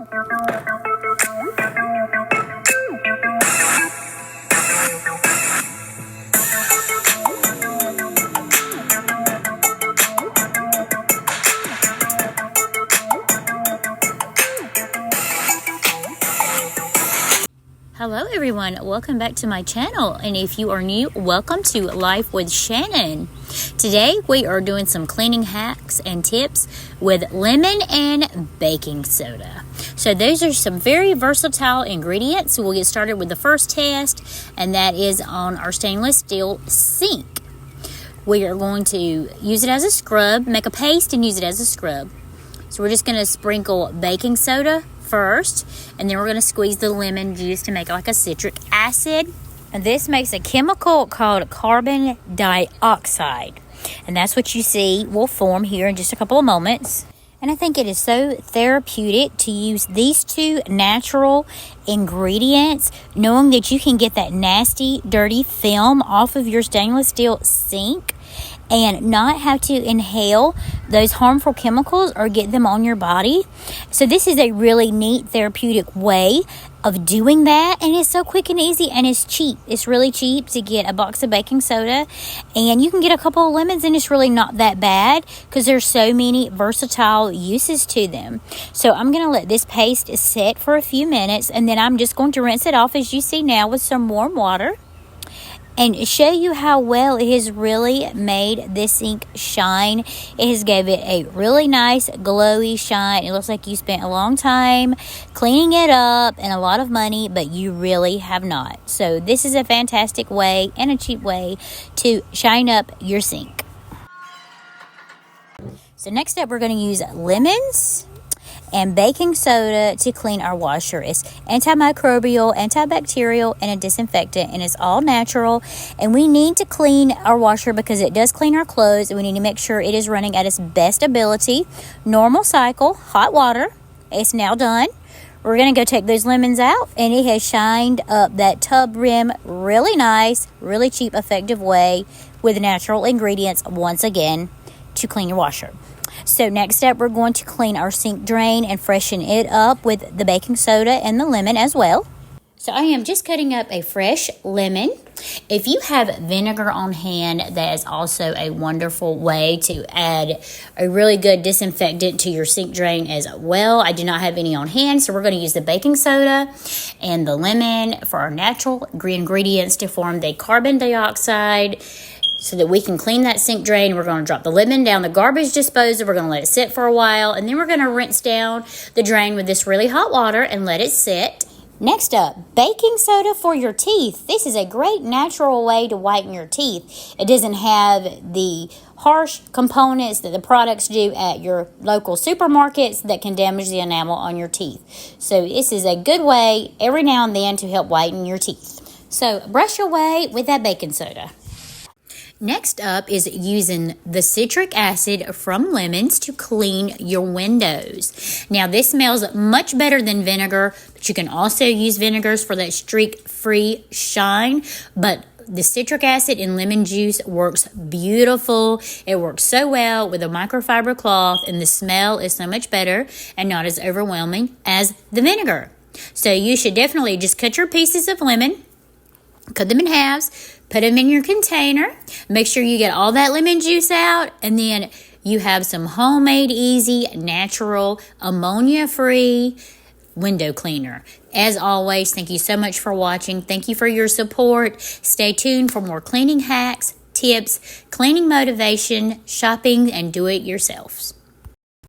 Hello everyone, welcome back to my channel, and if you are new, welcome to Life with Shannon. Today we are doing some cleaning hacks and tips with lemon and baking soda. So those are some very versatile ingredients. So we'll get started with the first test, and that is on our stainless steel sink. We are going to use it as a scrub, make a paste and use it as a scrub. So we're just going to sprinkle baking soda first, and then we're going to squeeze the lemon juice to make like a citric acid. And this makes a chemical called carbon dioxide, and that's what you see will form here in just a couple of moments. And I think it is so therapeutic to use these two natural ingredients, knowing that you can get that nasty, dirty film off of your stainless steel sink and not have to inhale those harmful chemicals or get them on your body. So this is a really neat therapeutic way of doing that, and it's so quick and easy, and it's cheap. It's really cheap to get a box of baking soda, and you can get a couple of lemons, and it's really not that bad because there's so many versatile uses to them. So I'm going to let this paste set for a few minutes, and then I'm just going to rinse it off, as you see now, with some warm water, and show you how well it has really made this sink shine. It has gave it a really nice glowy shine. It looks like you spent a long time cleaning it up and a lot of money, but you really have not. So this is a fantastic way and a cheap way to shine up your sink. So next up, we're going to use lemons and baking soda to clean our washer. It's antimicrobial, antibacterial, and a disinfectant, and it's all natural. And we need to clean our washer because it does clean our clothes, and we need to make sure it is running at its best ability. Normal cycle, hot water. It's now done. We're going to go take those lemons out, and it has shined up that tub rim really nice, really cheap, effective way with natural ingredients once again to clean your washer. So next up, we're going to clean our sink drain and freshen it up with the baking soda and the lemon as well. So I am just cutting up a fresh lemon. If you have vinegar on hand, that is also a wonderful way to add a really good disinfectant to your sink drain as well. I do not have any on hand, so we're going to use the baking soda and the lemon for our natural ingredients to form the carbon dioxide, so that we can clean that sink drain. We're going to drop the lemon down the garbage disposal. We're going to let it sit for a while, and then we're going to rinse down the drain with this really hot water and let it sit. Next up, baking soda for your teeth. This is a great natural way to whiten your teeth. It doesn't have the harsh components that the products do at your local supermarkets that can damage the enamel on your teeth. So this is a good way every now and then to help whiten your teeth. So brush away with that baking soda. Next up is using the citric acid from lemons to clean your windows. Now, this smells much better than vinegar, but you can also use vinegars for that streak-free shine. But the citric acid in lemon juice works beautiful. It works so well with a microfiber cloth, and the smell is so much better and not as overwhelming as the vinegar. So you should definitely just cut your pieces of lemon, cut them in halves, put them in your container. Make sure you get all that lemon juice out, and then you have some homemade, easy, natural, ammonia-free window cleaner. As always, thank you so much for watching. Thank you for your support. Stay tuned for more cleaning hacks, tips, cleaning motivation, shopping, and do-it-yourselves.